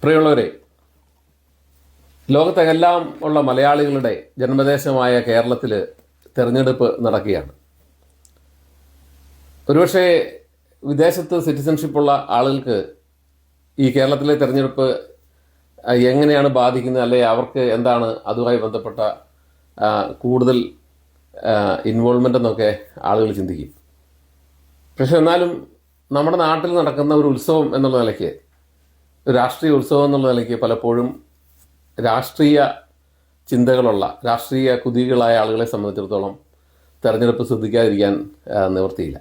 പ്രിയമുള്ളവരെ, ലോകത്തെല്ലാം ഉള്ള മലയാളികളുടെ ജന്മദേശമായ കേരളത്തിൽ തെരഞ്ഞെടുപ്പ് നടക്കുകയാണ്. ഒരുപക്ഷെ വിദേശത്ത് സിറ്റിസൺഷിപ്പുള്ള ആളുകൾക്ക് ഈ കേരളത്തിലെ തെരഞ്ഞെടുപ്പ് എങ്ങനെയാണ് ബാധിക്കുന്നത്, അല്ലെങ്കിൽ അവർക്ക് എന്താണ് അതുമായി ബന്ധപ്പെട്ട കൂടുതൽ ഇൻവോൾവ്മെൻ്റ് എന്നൊക്കെ ആളുകൾ ചിന്തിക്കും. പക്ഷെ എന്നാലും നമ്മുടെ നാട്ടിൽ നടക്കുന്ന ഒരു ഉത്സവം എന്നുള്ള നിലയ്ക്ക്, ഒരു രാഷ്ട്രീയ ഉത്സവം എന്നുള്ള നിലയ്ക്ക് പലപ്പോഴും രാഷ്ട്രീയ ചിന്തകളുള്ള രാഷ്ട്രീയ കുതികളായ ആളുകളെ സംബന്ധിച്ചിടത്തോളം തെരഞ്ഞെടുപ്പ് ശ്രദ്ധിക്കാതിരിക്കാൻ നിവൃത്തിയില്ല.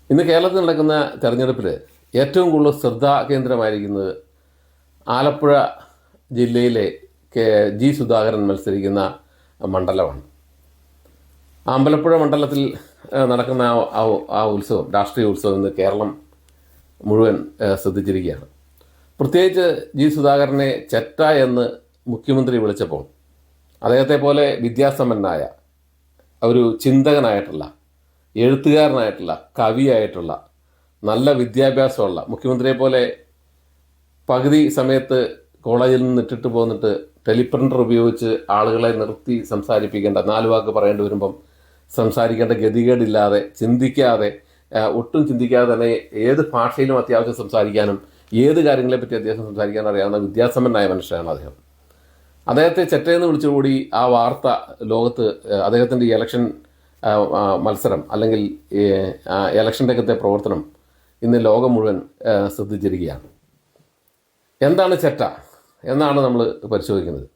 ഇന്ന് കേരളത്തിൽ നടക്കുന്ന തെരഞ്ഞെടുപ്പിൽ ഏറ്റവും കൂടുതൽ ശ്രദ്ധാകേന്ദ്രമായിരിക്കുന്നത് ആലപ്പുഴ ജില്ലയിലെ ജി സുധാകരൻ മത്സരിക്കുന്ന മണ്ഡലമാണ്. അമ്പലപ്പുഴ മണ്ഡലത്തിൽ നടക്കുന്ന ആ ഉത്സവം, രാഷ്ട്രീയ ഉത്സവം ഇന്ന് കേരളം മുഴുവൻ ശ്രദ്ധിച്ചിരിക്കുകയാണ്. പ്രത്യേകിച്ച് ജി സുധാകരനെ ചെറ്റ എന്ന് മുഖ്യമന്ത്രി വിളിച്ചപ്പോൾ അദ്ദേഹത്തെ പോലെ വിദ്യാസമ്പന്നനായ ഒരു ചിന്തകനായിട്ടുള്ള, എഴുത്തുകാരനായിട്ടുള്ള, കവിയായിട്ടുള്ള, നല്ല വിദ്യാഭ്യാസമുള്ള മുഖ്യമന്ത്രിയെ പോലെ പകുതി സമയത്ത് കോളേജിൽ നിന്ന് ഇട്ടിട്ട് പോന്നിട്ട് ടെലിപ്രിൻ്റർ ഉപയോഗിച്ച് ആളുകളെ നിർത്തി സംസാരിപ്പിക്കേണ്ട, 4 വാക്ക് പറയേണ്ടി വരുമ്പം സംസാരിക്കേണ്ട ഗതികേടില്ലാതെ, ചിന്തിക്കാതെ, ഒട്ടും ചിന്തിക്കാതെ തന്നെ ഏത് ഭാഷയിലും അത്യാവശ്യം സംസാരിക്കാനും ഏത് കാര്യങ്ങളെപ്പറ്റി അത്യാവശ്യം സംസാരിക്കാൻ അറിയാവുന്ന വിദ്യാസമ്പന്നനായ മനുഷ്യനാണ് അദ്ദേഹം. അദ്ദേഹത്തെ ചെറ്റയെന്ന് വിളിച്ചുകൂടി ആ വാർത്ത ലോകത്ത്, അദ്ദേഹത്തിൻ്റെ ഇലക്ഷൻ മത്സരം അല്ലെങ്കിൽ ഇലക്ഷൻ രംഗത്തെ പ്രവർത്തനം ഇന്ന് ലോകം മുഴുവൻ ശ്രദ്ധിച്ചിരിക്കുകയാണ്. എന്താണ് ചെറ്റ എന്നാണ് നമ്മൾ പരിശോധിക്കുന്നത്.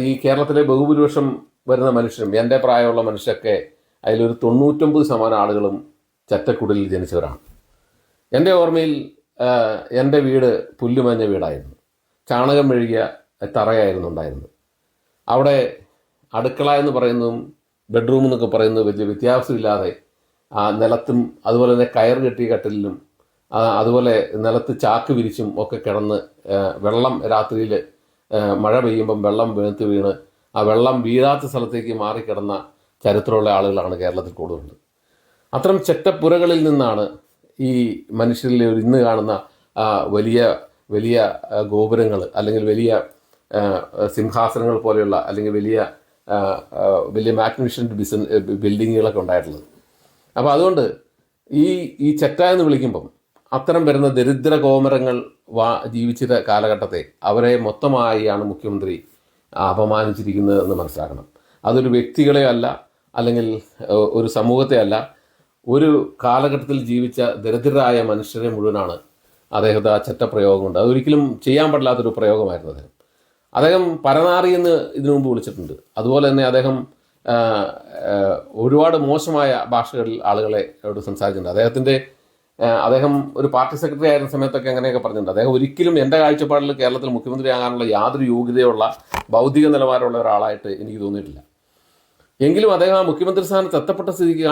ഈ കേരളത്തിലെ ബഹുഭൂരിപക്ഷം വരുന്ന മനുഷ്യരും, എൻ്റെ പ്രായമുള്ള മനുഷ്യരൊക്കെ അതിലൊരു 99% ആളുകളും ചെറ്റക്കുടലിൽ ജനിച്ചവരാണ്. എൻ്റെ ഓർമ്മയിൽ എൻ്റെ വീട് പുല്ലുമഞ്ഞ വീടായിരുന്നു. ചാണകം മെഴുകിയ തറയായിരുന്നു ഉണ്ടായിരുന്നത്. അവിടെ അടുക്കള എന്ന് പറയുന്നതും ബെഡ്റൂം എന്നൊക്കെ പറയുന്നത് വലിയ വ്യത്യാസമില്ലാതെ നിലത്തും അതുപോലെ തന്നെ കയർ കെട്ടിയ കട്ടിലും അതുപോലെ നിലത്ത് ചാക്ക് വിരിച്ചും ഒക്കെ കിടന്ന് വെള്ളം രാത്രിയിൽ മഴ പെയ്യുമ്പം വെള്ളം വീഴ്ത്ത് വീണ് ആ വെള്ളം വീഴാത്ത സ്ഥലത്തേക്ക് മാറിക്കിടന്ന ചരിത്രമുള്ള ആളുകളാണ് കേരളത്തിൽ കൂടുതലുള്ളത്. അത്തരം ചെറ്റപ്പുരകളിൽ നിന്നാണ് ഈ മനുഷ്യരിൽ ഇന്ന് കാണുന്ന വലിയ വലിയ ഗോപുരങ്ങൾ, അല്ലെങ്കിൽ വലിയ സിംഹാസനങ്ങൾ പോലെയുള്ള, അല്ലെങ്കിൽ വലിയ വലിയ മാഗ്നിഫിഷ്യൻ്റ് ബിൽഡിങ്ങുകളൊക്കെ ഉണ്ടായിട്ടുള്ളത്. അപ്പോൾ അതുകൊണ്ട് ഈ ചെറ്റ എന്ന് വിളിക്കുമ്പം അത്തരം വരുന്ന ദരിദ്ര കോമരങ്ങൾ ജീവിച്ചിരുന്ന കാലഘട്ടത്തെ അവരെ മൊത്തമായാണ് മുഖ്യമന്ത്രി അപമാനിച്ചിരിക്കുന്നത് എന്ന് മനസ്സിലാക്കണം. അതൊരു വ്യക്തികളെ അല്ല, അല്ലെങ്കിൽ ഒരു സമൂഹത്തെ അല്ല, ഒരു കാലഘട്ടത്തിൽ ജീവിച്ച ദരിദ്രരായ മനുഷ്യരെ മുഴുവനാണ് അദ്ദേഹത്തെ ആ ചെറ്റ പ്രയോഗം കൊണ്ട്, അതൊരിക്കലും ചെയ്യാൻ പാടില്ലാത്തൊരു പ്രയോഗമായിരുന്നു. അദ്ദേഹം പരനാറി എന്ന് ഇതിനു മുമ്പ് വിളിച്ചിട്ടുണ്ട്. അതുപോലെ തന്നെ അദ്ദേഹം ഒരുപാട് മോശമായ ഭാഷകളിൽ ആളുകളോട് സംസാരിച്ചിട്ടുണ്ട്. അദ്ദേഹം ഒരു പാർട്ടി സെക്രട്ടറി ആയിരുന്ന സമയത്തൊക്കെ അങ്ങനെയൊക്കെ പറഞ്ഞിട്ടുണ്ട്. അദ്ദേഹം ഒരിക്കലും എൻ്റെ കാഴ്ചപ്പാടിൽ കേരളത്തിൽ മുഖ്യമന്ത്രി ആകാനുള്ള യാതൊരു യോഗ്യതയുള്ള ബൗദ്ധിക നിലവാരമുള്ള ഒരാളായിട്ട് എനിക്ക് തോന്നിയിട്ടില്ല. എങ്കിലും അദ്ദേഹം ആ മുഖ്യമന്ത്രി സ്ഥാനത്ത് എത്തപ്പെട്ട സ്ഥിതിക്ക്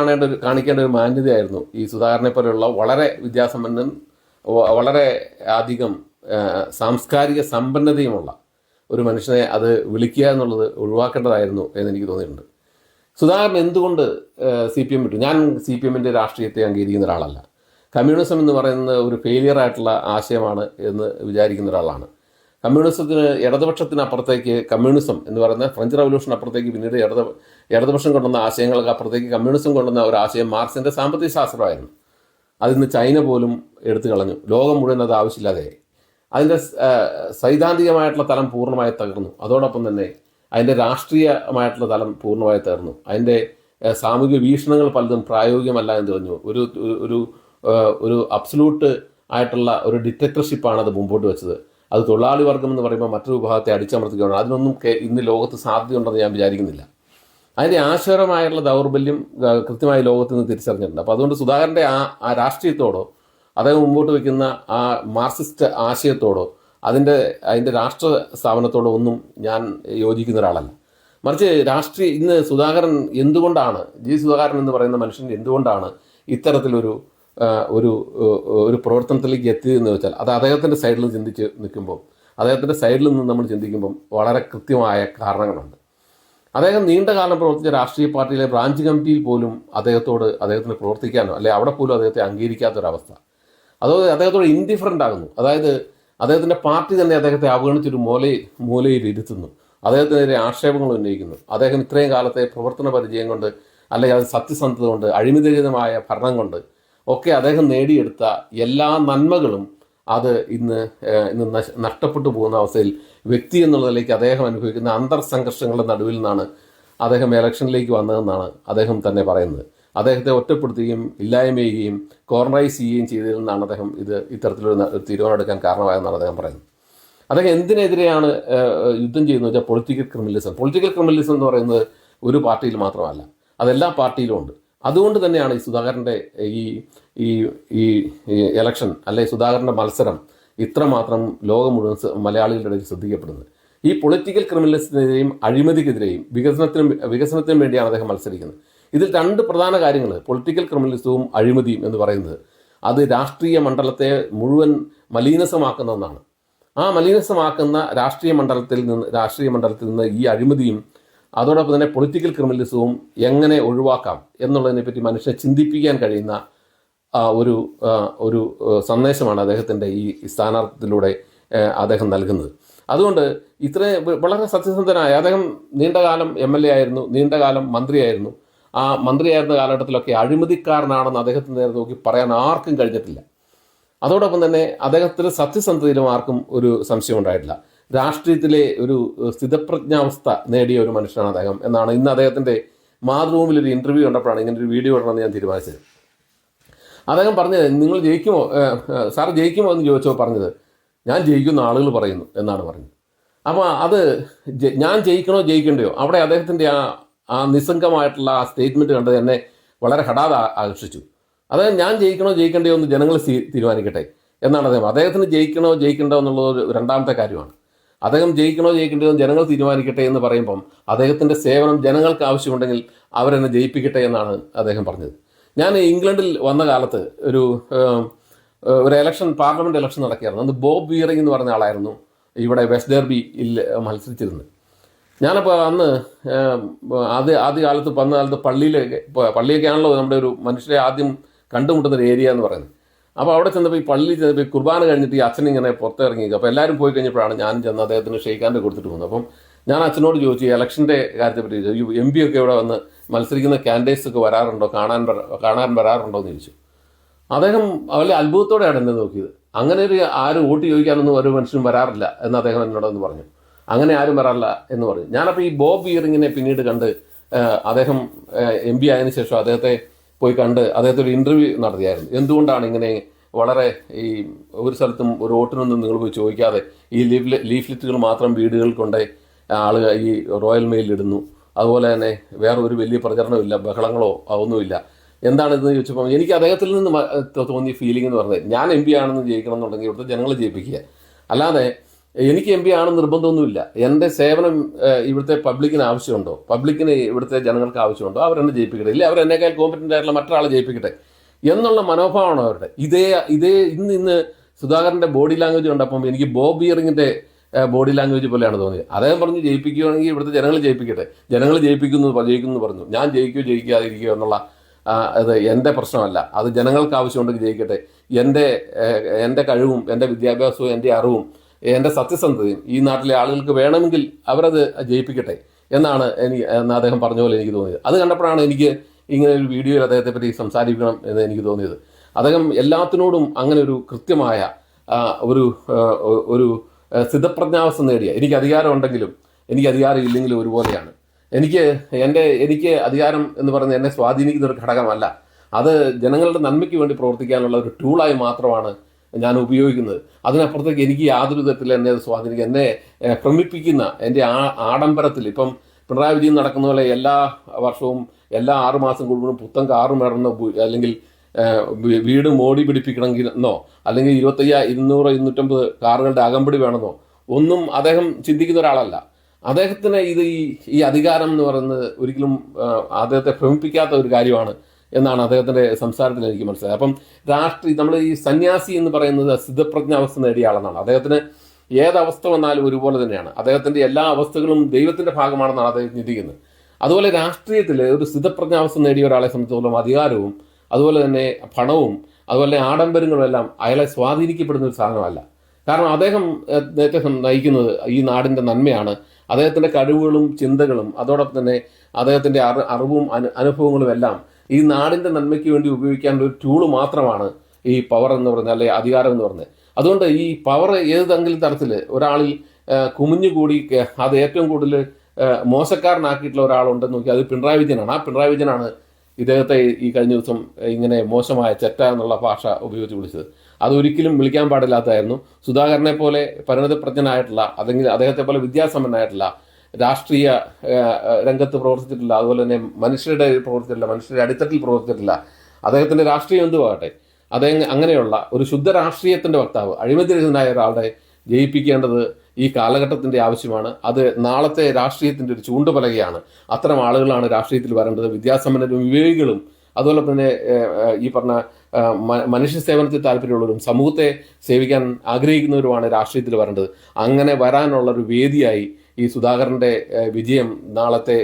കാണിക്കേണ്ട ഒരു മാന്യതയായിരുന്നു ഈ സുധാകരനെ പോലെയുള്ള വളരെ വിദ്യാസമ്പന്നൻ, വളരെ അധികം സാംസ്കാരിക സമ്പന്നതയുമുള്ള ഒരു മനുഷ്യനെ അത് വിളിക്കുക എന്നുള്ളത് ഒഴിവാക്കേണ്ടതായിരുന്നു എന്ന് എനിക്ക് തോന്നിയിട്ടുണ്ട്. സുധാകരൻ എന്തുകൊണ്ട് CPM വിട്ടു? ഞാൻ CPMൻ്റെ രാഷ്ട്രീയത്തെ അംഗീകരിക്കുന്ന ഒരാളല്ല. കമ്മ്യൂണിസം എന്ന് പറയുന്നത് ഒരു ഫെയിലിയർ ആയിട്ടുള്ള ആശയമാണ് എന്ന് വിചാരിക്കുന്ന ഒരാളാണ്. ഇടതുപക്ഷത്തിനപ്പുറത്തേക്ക് കമ്മ്യൂണിസം എന്ന് പറയുന്ന ഫ്രഞ്ച് റവല്യൂഷൻ അപ്പുറത്തേക്ക്, പിന്നീട് ഇടതുപക്ഷം കൊണ്ടുവന്ന ആശയങ്ങൾക്ക് അപ്പുറത്തേക്ക് കമ്മ്യൂണിസം കൊണ്ടുവന്ന ഒരു ആശയം മാർക്സിൻ്റെ സാമ്പത്തിക ശാസ്ത്രമായിരുന്നു. അതിന്ന് ചൈന പോലും എടുത്തു കളഞ്ഞു. ലോകം മുഴുവൻ അത് ആവശ്യമില്ലാതെയായി. അതിൻ്റെ സൈദ്ധാന്തികമായിട്ടുള്ള തലം പൂർണ്ണമായി തകർന്നു. അതോടൊപ്പം തന്നെ അതിൻ്റെ രാഷ്ട്രീയമായിട്ടുള്ള തലം പൂർണ്ണമായി തകർന്നു. അതിൻ്റെ സാമൂഹിക വീക്ഷണങ്ങൾ പലതും പ്രായോഗികമല്ല എന്ന് തെളിഞ്ഞു. ഒരു അബ്സലൂട്ട് ആയിട്ടുള്ള ഒരു ഡിക്റ്റേറ്റർഷിപ്പാണ് അത് മുമ്പോട്ട് വെച്ചത്. അത് തൊഴിലാളി വർഗം എന്ന് പറയുമ്പോൾ മറ്റൊരു വിഭാഗത്തെ അടിച്ചമർത്തുകയാണ്. അതിനൊന്നും ഇന്ന് ലോകത്ത് സാധ്യതയുണ്ടെന്ന് ഞാൻ വിചാരിക്കുന്നില്ല. അതിൻ്റെ ആശയപരമായിട്ടുള്ള ദൗർബല്യം കൃത്യമായി ലോകത്ത് നിന്ന് തിരിച്ചറിഞ്ഞിട്ടുണ്ട്. അപ്പോൾ അതുകൊണ്ട് സുധാകരൻ്റെ ആ രാഷ്ട്രീയത്തോടോ അദ്ദേഹം മുമ്പോട്ട് വയ്ക്കുന്ന ആ മാർക്സിസ്റ്റ് ആശയത്തോടോ അതിൻ്റെ രാഷ്ട്ര സ്ഥാപനത്തോടോ ഒന്നും ഞാൻ യോജിക്കുന്ന ഒരാളല്ല. മറിച്ച് ഇന്ന് സുധാകരൻ എന്തുകൊണ്ടാണ്, ജി സുധാകരൻ എന്ന് പറയുന്ന മനുഷ്യൻ എന്തുകൊണ്ടാണ് ഇത്തരത്തിലൊരു ഒരു പ്രവർത്തനത്തിലേക്ക് എത്തിയതെന്ന് വെച്ചാൽ അത് അദ്ദേഹത്തിൻ്റെ സൈഡിൽ ചിന്തിച്ച് നിൽക്കുമ്പോൾ, അദ്ദേഹത്തിൻ്റെ സൈഡിൽ നിന്ന് നമ്മൾ ചിന്തിക്കുമ്പം വളരെ കൃത്യമായ കാരണങ്ങളുണ്ട്. അദ്ദേഹം നീണ്ടകാലം പ്രവർത്തിച്ച രാഷ്ട്രീയ പാർട്ടിയിലെ ബ്രാഞ്ച് കമ്മിറ്റിയിൽ പോലും അദ്ദേഹത്തിന് പ്രവർത്തിക്കാനോ, അല്ലെ അവിടെ പോലും അദ്ദേഹത്തെ അംഗീകരിക്കാത്തൊരവസ്ഥ. അദ്ദേഹത്തോട് ഇൻഡിഫറൻ്റ് ആകുന്നു. അതായത് അദ്ദേഹത്തിൻ്റെ പാർട്ടി തന്നെ അദ്ദേഹത്തെ അവഗണിച്ചൊരു മൂലയിൽ ഇരുത്തുന്നു. അദ്ദേഹത്തിനെതിരെ ആക്ഷേപങ്ങൾ ഉന്നയിക്കുന്നു. അദ്ദേഹം ഇത്രയും കാലത്തെ പ്രവർത്തന പരിചയം കൊണ്ട്, അല്ലെങ്കിൽ അത് സത്യസന്ധത കൊണ്ട്, അഴിമതിരഹിതമായ ഭരണം കൊണ്ട് ഒക്കെ അദ്ദേഹം നേടിയെടുത്ത എല്ലാ നന്മകളും അത് ഇന്ന് നഷ്ടപ്പെട്ടു പോകുന്ന അവസ്ഥയിൽ വ്യക്തി എന്നുള്ളതിലേക്ക് അദ്ദേഹം അനുഭവിക്കുന്ന അന്തർസംഘർഷങ്ങളുടെ നടുവിൽ നിന്നാണ് അദ്ദേഹം ഇലക്ഷനിലേക്ക് വന്നതെന്നാണ് അദ്ദേഹം തന്നെ പറയുന്നത്. അദ്ദേഹത്തെ ഒറ്റപ്പെടുത്തുകയും ഇല്ലായ്മ ചെയ്യുകയും കോർണറൈസ് ചെയ്യുകയും ചെയ്തതിൽ നിന്നാണ് അദ്ദേഹം ഇത്തരത്തിലൊരു തീരുമാനം എടുക്കാൻ കാരണമായെന്നാണ് അദ്ദേഹം പറയുന്നത്. അദ്ദേഹം എന്തിനെതിരെയാണ് യുദ്ധം ചെയ്യുന്നത് വെച്ചാൽ പൊളിറ്റിക്കൽ ക്രിമിനലിസം എന്ന് പറയുന്നത് ഒരു പാർട്ടിയിൽ മാത്രമല്ല, അതെല്ലാ പാർട്ടിയിലും ഉണ്ട്. അതുകൊണ്ട് തന്നെയാണ് ഈ സുധാകരൻ്റെ ഈ ഇലക്ഷൻ, അല്ലെങ്കിൽ സുധാകരൻ്റെ മത്സരം ഇത്രമാത്രം ലോകം മുഴുവൻ മലയാളികളുടെ ഇടയിൽ ശ്രദ്ധിക്കപ്പെടുന്നത്. ഈ പൊളിറ്റിക്കൽ ക്രിമിനലിസത്തിനെതിരെയും അഴിമതിക്കെതിരെയും വികസനത്തിനും വേണ്ടിയാണ് അദ്ദേഹം മത്സരിക്കുന്നത്. ഇതിൽ രണ്ട് പ്രധാന കാര്യങ്ങൾ, പൊളിറ്റിക്കൽ ക്രിമിനലിസവും അഴിമതിയും എന്ന് പറയുന്നത്, അത് രാഷ്ട്രീയ മണ്ഡലത്തെ മുഴുവൻ മലീനസമാക്കുന്ന ഒന്നാണ്. ആ മലീനസമാക്കുന്ന രാഷ്ട്രീയ മണ്ഡലത്തിൽ നിന്ന് ഈ അഴിമതിയും അതോടൊപ്പം തന്നെ പൊളിറ്റിക്കൽ ക്രിമിനലിസവും എങ്ങനെ ഒഴിവാക്കാം എന്നുള്ളതിനെപ്പറ്റി മനുഷ്യനെ ചിന്തിപ്പിക്കാൻ കഴിയുന്ന ഒരു സന്ദേശമാണ് അദ്ദേഹത്തിൻ്റെ ഈ സ്ഥാനാർത്ഥിത്വത്തിലൂടെ അദ്ദേഹം നൽകുന്നത്. അതുകൊണ്ട് വളരെ സത്യസന്ധനായ അദ്ദേഹം നീണ്ടകാലം MLA ആയിരുന്നു, നീണ്ടകാലം മന്ത്രിയായിരുന്നു. ആ മന്ത്രിയായിരുന്ന കാലഘട്ടത്തിലൊക്കെ അഴിമതിക്കാരനാണെന്ന് അദ്ദേഹത്തിന് നേരെ നോക്കി പറയാൻ ആർക്കും കഴിഞ്ഞിട്ടില്ല. അതോടൊപ്പം തന്നെ അദ്ദേഹത്തിന് സത്യസന്ധതയിലും ആർക്കും ഒരു സംശയം ഉണ്ടായിട്ടില്ല. രാഷ്ട്രീയത്തിലെ ഒരു സ്ഥിതപ്രജ്ഞാവസ്ഥ നേടിയ ഒരു മനുഷ്യനാണ് അദ്ദേഹം എന്നാണ് ഇന്ന് അദ്ദേഹത്തിൻ്റെ മാതൃഭൂമിയിൽ ഒരു ഇൻ്റർവ്യൂ കണ്ടപ്പോഴാണ് ഇങ്ങനൊരു വീഡിയോ ഇടണമെന്ന് ഞാൻ തീരുമാനിച്ചത്. അദ്ദേഹം പറഞ്ഞത്, നിങ്ങൾ ജയിക്കുമോ സാർ, ജയിക്കുമോ എന്ന് ചോദിച്ചപ്പോൾ പറഞ്ഞത്, ഞാൻ ജയിക്കുന്ന ആളുകൾ പറയുന്നു എന്നാണ് പറഞ്ഞത്. അപ്പോൾ അത് ഞാൻ ജയിക്കണോ ജയിക്കണ്ടയോ, അവിടെ അദ്ദേഹത്തിൻ്റെ ആ നിസ്സംഗമായിട്ടുള്ള ആ സ്റ്റേറ്റ്മെൻറ്റ് കണ്ടത് എന്നെ വളരെ ഹഠാത് ആകർഷിച്ചു. അതായത് ഞാൻ ജയിക്കണോ ജയിക്കണ്ടയോ എന്ന് ജനങ്ങൾ തീരുമാനിക്കട്ടെ എന്നാണ് അദ്ദേഹത്തിന് ജയിക്കണോ ജയിക്കണ്ടോ എന്നുള്ളത് രണ്ടാമത്തെ കാര്യമാണ്. അദ്ദേഹം ജയിക്കണോ ജയിക്കണ്ടോ എന്ന് ജനങ്ങൾ തീരുമാനിക്കട്ടെ എന്ന് പറയുമ്പം അദ്ദേഹത്തിൻ്റെ സേവനം ജനങ്ങൾക്ക് ആവശ്യമുണ്ടെങ്കിൽ അവരെന്നെ ജയിപ്പിക്കട്ടെ എന്നാണ് അദ്ദേഹം പറഞ്ഞത്. ഞാൻ ഇംഗ്ലണ്ടിൽ വന്ന കാലത്ത് ഒരു പാർലമെൻറ്റ് ഇലക്ഷൻ നടക്കുകയായിരുന്നു. അന്ന് ബോബ് വീറിംഗ് എന്ന് പറഞ്ഞ ആളായിരുന്നു ഇവിടെ വെസ്റ്റ് ഡെർബിയിൽ മത്സരിച്ചിരുന്നത്. ഞാനപ്പോൾ അന്ന് ആദ്യ കാലത്ത് വന്ന കാലത്ത് പള്ളിയൊക്കെയാണല്ലോ നമ്മുടെ ഒരു മനുഷ്യരെ ആദ്യം കണ്ടുമുട്ടുന്ന ഒരു ഏരിയ എന്ന് പറയുന്നത്. അപ്പോൾ അവിടെ ചെന്നപ്പോൾ ഈ പള്ളിയിൽ ചെന്നപ്പോൾ കുർബാന കഴിഞ്ഞിട്ട് ഈ അച്ഛനിങ്ങനെ പുറത്തിറങ്ങി. അപ്പോൾ എല്ലാവരും പോയി കഴിഞ്ഞപ്പോഴാണ് ഞാൻ ചെന്ന് അദ്ദേഹത്തിന് ഷെയ്ക്കാൻ്റെ കൊടുത്തിട്ട് പോകുന്നത്. അപ്പം ഞാൻ അച്ഛനോട് ചോദിച്ചു, ഇലക്ഷൻ്റെ കാര്യത്തെപ്പറ്റി ചോദിച്ചു. MP ഒക്കെ ഇവിടെ വന്ന് മത്സരിക്കുന്ന കാൻഡിഡേറ്റ്സ് ഒക്കെ വരാറുണ്ടോ, കാണാൻ വരാറുണ്ടോ എന്ന് ചോദിച്ചു. അദ്ദേഹം വലിയ അത്ഭുതത്തോടെയാണ് എന്നെ നോക്കിയത്. അങ്ങനെ ആരും വോട്ട് ചോദിക്കാനൊന്നും ഒരു മനുഷ്യനും വരാറില്ല എന്ന് അദ്ദേഹം എന്നോടൊന്ന് പറഞ്ഞു. അങ്ങനെ ആരും വരാറില്ല എന്ന് പറഞ്ഞു. ഞാനപ്പോൾ ഈ ബോബ് വീറിങ്ങിനെ പിന്നീട് കണ്ട് അദ്ദേഹം MP ആയതിനു ശേഷം അദ്ദേഹത്തെ പോയി കണ്ട് അദ്ദേഹത്തെ ഒരു ഇൻ്റർവ്യൂ നടത്തിയായിരുന്നു. എന്തുകൊണ്ടാണ് ഇങ്ങനെ വളരെ ഈ ഒരു സ്ഥലത്തും ഒരു വോട്ടിനൊന്നും നിങ്ങൾ പോയി ചോദിക്കാതെ ഈ ലീഫ്ലെറ്റുകൾ മാത്രം വീടുകൾ കൊണ്ട് ആളുകൾ ഈ റോയൽ മെയിലിടുന്നു, അതുപോലെ തന്നെ വേറെ ഒരു വലിയ പ്രചരണമില്ല, ബഹളങ്ങളോ ഒന്നുമില്ല, എന്താണിതെന്ന് ചോദിച്ചപ്പോൾ എനിക്ക് അദ്ദേഹത്തിൽ നിന്ന് തോന്നിയ ഫീലിംഗ് എന്ന് പറഞ്ഞത്, ഞാൻ MP ആണെന്ന് ജയിക്കണം എന്നുണ്ടെങ്കിൽ ഇവിടുത്തെ ജനങ്ങളെ ജയിപ്പിക്കുക, അല്ലാതെ എനിക്ക് MP ആണെന്ന് നിർബന്ധമൊന്നുമില്ല. എൻ്റെ സേവനം ഇവിടുത്തെ പബ്ലിക്കിന് ആവശ്യമുണ്ടോ, പബ്ലിക്കിന് ഇവിടുത്തെ ജനങ്ങൾക്ക് ആവശ്യമുണ്ടോ, അവരെന്നെ ജയിപ്പിക്കട്ടെ, ഇല്ല അവരെന്നേക്കാൾ കോമ്പറ്റൻ്റ് ആയിട്ടുള്ള മറ്റൊരാളെ ജയിപ്പിക്കട്ടെ എന്നുള്ള മനോഭാവമാണ് അവരുടെ. ഇതേ ഇന്ന് സുധാകരൻ്റെ ബോഡി ലാംഗ്വേജ് കണ്ടപ്പം എനിക്ക് ബോബ് ബിയറിങ്ങിൻ്റെ ബോഡി ലാംഗ്വേജ് പോലെയാണ് തോന്നിയത്. അദ്ദേഹം പറഞ്ഞ് ജയിപ്പിക്കുകയാണെങ്കിൽ ഇവിടുത്തെ ജനങ്ങൾ ജയിപ്പിക്കട്ടെ, ജനങ്ങൾ ജയിക്കുന്നു പറഞ്ഞു, ഞാൻ ജയിക്കാതിരിക്കുകയോ എന്നുള്ള അത് എൻ്റെ പ്രശ്നമല്ല, അത് ജനങ്ങൾക്ക് ആവശ്യമുണ്ടെങ്കിൽ ജയിക്കട്ടെ, എൻ്റെ കഴിവും എൻ്റെ വിദ്യാഭ്യാസവും എൻ്റെ അറിവും എൻ്റെ സത്യസന്ധതയും ഈ നാട്ടിലെ ആളുകൾക്ക് വേണമെങ്കിൽ അവരത് ജയിപ്പിക്കട്ടെ എന്ന് അദ്ദേഹം പറഞ്ഞ പോലെ എനിക്ക് തോന്നിയത്. അത് കണ്ടപ്പോഴാണ് എനിക്ക് ഇങ്ങനെ ഒരു വീഡിയോയിൽ അദ്ദേഹത്തെ പറ്റി സംസാരിക്കണം എന്ന് എനിക്ക് തോന്നിയത്. അദ്ദേഹം എല്ലാത്തിനോടും അങ്ങനെ ഒരു കൃത്യമായ ഒരു സ്ഥിതപ്രജ്ഞാവസ്ഥ നേടിയ, എനിക്ക് അധികാരം ഉണ്ടെങ്കിലും എനിക്ക് അധികാരം ഇല്ലെങ്കിലും ഒരുപോലെയാണ്, എനിക്ക് അധികാരം എന്ന് പറയുന്നത് എന്നെ സ്വാധീനിക്കുന്ന ഒരു ഘടകമല്ല, അത് ജനങ്ങളുടെ നന്മയ്ക്ക് വേണ്ടി പ്രവർത്തിക്കാനുള്ള ഒരു ടൂളായി മാത്രമാണ് ഞാൻ ഉപയോഗിക്കുന്നത്. അതിനപ്പുറത്തേക്ക് എനിക്ക് യാതൊരു വിധത്തിൽ എന്നെ അത് സ്വാധീനിക്കുക, എന്നെ ഭ്രമിപ്പിക്കുന്ന എൻ്റെ ആഡംബരത്തിൽ, ഇപ്പം പിണറായി വിജയൻ നടക്കുന്ന പോലെ എല്ലാ വർഷവും എല്ലാ 6 മാസം കൂടുമ്പോഴും പുത്തൻ കാറ് മേടന്നോ, അല്ലെങ്കിൽ വീട് മോടി പിടിപ്പിക്കണമെന്നോ, അല്ലെങ്കിൽ 250 കാറുകളുടെ അകമ്പടി വേണമെന്നോ ഒന്നും അദ്ദേഹം ചിന്തിക്കുന്ന ഒരാളല്ല. അദ്ദേഹത്തിന് ഈ അധികാരം എന്ന് പറയുന്നത് ഒരിക്കലും അദ്ദേഹത്തെ ഭ്രമിപ്പിക്കാത്ത ഒരു കാര്യമാണ് എന്നാണ് അദ്ദേഹത്തിൻ്റെ സംസാരത്തിൽ എനിക്ക് മനസ്സിലായത്. അപ്പം നമ്മൾ ഈ സന്യാസി എന്ന് പറയുന്നത് സ്ഥിതപ്രജ്ഞാവസ്ഥ നേടിയ ആളെന്നാണ്. അദ്ദേഹത്തിന് ഏതവസ്ഥ വന്നാലും ഒരുപോലെ തന്നെയാണ്. അദ്ദേഹത്തിൻ്റെ എല്ലാ അവസ്ഥകളും ദൈവത്തിൻ്റെ ഭാഗമാണെന്നാണ് അദ്ദേഹം ചിന്തിക്കുന്നത്. അതുപോലെ രാഷ്ട്രീയത്തിൽ ഒരു സ്ഥിതപ്രജ്ഞാവസ്ഥ നേടിയ ഒരാളെ സംബന്ധിച്ചിടത്തോളം അധികാരവും അതുപോലെ തന്നെ പണവും അതുപോലെ ആഡംബരങ്ങളും എല്ലാം അയാളെ സ്വാധീനിക്കപ്പെടുന്ന ഒരു സാധനമല്ല. കാരണം അദ്ദേഹം നേരത്തെ നയിക്കുന്നത് ഈ നാടിൻ്റെ നന്മയാണ്. അദ്ദേഹത്തിൻ്റെ കഴിവുകളും ചിന്തകളും അതോടൊപ്പം തന്നെ അദ്ദേഹത്തിൻ്റെ അറിവും അനുഭവങ്ങളും എല്ലാം ഈ നാടിൻ്റെ നന്മയ്ക്ക് വേണ്ടി ഉപയോഗിക്കാനുള്ള ഒരു ടൂള് മാത്രമാണ് ഈ പവർ എന്ന് പറഞ്ഞാൽ, അല്ലെ അധികാരം എന്ന് പറഞ്ഞത്. അതുകൊണ്ട് ഈ പവർ ഏതെങ്കിലും തരത്തിൽ ഒരാളിൽ കുമിഞ്ഞുകൂടി അത് ഏറ്റവും കൂടുതൽ മോശക്കാരനാക്കിയിട്ടുള്ള ഒരാളുണ്ടെന്ന് നോക്കി അത് പിണറായി വിജയനാണ്. ആ പിണറായി വിജയനാണ് ഇദ്ദേഹത്തെ ഈ കഴിഞ്ഞ ദിവസം ഇങ്ങനെ മോശമായ ചെറ്റ എന്നുള്ള ഭാഷ ഉപയോഗിച്ച് വിളിച്ചത്. അതൊരിക്കലും വിളിക്കാൻ പാടില്ലാത്തതായിരുന്നു. സുധാകരനെ പോലെ പരിണതപ്രജ്ഞനായിട്ടുള്ള, അല്ലെങ്കിൽ അദ്ദേഹത്തെ പോലെ വിദ്യാസമ്പന്നനായിട്ടുള്ള, രാഷ്ട്രീയ രംഗത്ത് പ്രവർത്തിച്ചിട്ടില്ല, അതുപോലെ തന്നെ മനുഷ്യരുടെ പ്രവർത്തിച്ചിട്ടില്ല, മനുഷ്യരുടെ അടിത്തട്ടിൽ പ്രവർത്തിച്ചിട്ടില്ല, അദ്ദേഹത്തിൻ്റെ രാഷ്ട്രീയം എന്തുവാകട്ടെ, അദ്ദേഹം അങ്ങനെയുള്ള ഒരു ശുദ്ധ രാഷ്ട്രീയത്തിൻ്റെ വക്താവ്, അഴിമതിരഹിതനായ ഒരാളെ ജയിപ്പിക്കേണ്ടത് ഈ കാലഘട്ടത്തിൻ്റെ ആവശ്യമാണ്. അത് നാളത്തെ രാഷ്ട്രീയത്തിൻ്റെ ഒരു ചൂണ്ടുപലകയാണ്. അത്തരം ആളുകളാണ് രാഷ്ട്രീയത്തിൽ വരേണ്ടത്. വിദ്യാസമ്പന്നരും വിവേകികളും അതുപോലെ തന്നെ ഈ പറഞ്ഞ മനുഷ്യ സേവനത്തിൽ താല്പര്യമുള്ളവരും സമൂഹത്തെ സേവിക്കാൻ ആഗ്രഹിക്കുന്നവരുമാണ് രാഷ്ട്രീയത്തിൽ വരേണ്ടത്. അങ്ങനെ വരാനുള്ളൊരു വേദിയായി ഈ സുധാകരൻ്റെ വിജയം നാളത്തെ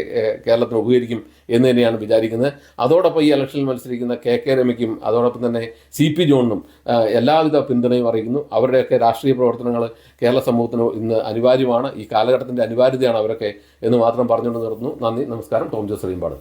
കേരളത്തിന് ഉപകരിക്കും എന്ന് തന്നെയാണ് വിചാരിക്കുന്നത്. അതോടൊപ്പം ഈ ഇലക്ഷനിൽ മത്സരിക്കുന്ന കെ രമയ്ക്കും അതോടൊപ്പം തന്നെ CP ജോണിനും എല്ലാവിധ പിന്തുണയും അറിയിക്കുന്നു. അവരുടെയൊക്കെ രാഷ്ട്രീയ പ്രവർത്തനങ്ങൾ കേരള സമൂഹത്തിന് ഇന്ന് അനിവാര്യമാണ്. ഈ കാലഘട്ടത്തിൻ്റെ അനിവാര്യതയാണ് അവരൊക്കെ എന്ന് മാത്രം പറഞ്ഞുകൊണ്ട് നിർത്തുന്നു. നന്ദി, നമസ്കാരം. ടോം ജോസ് റീമ്പാട്.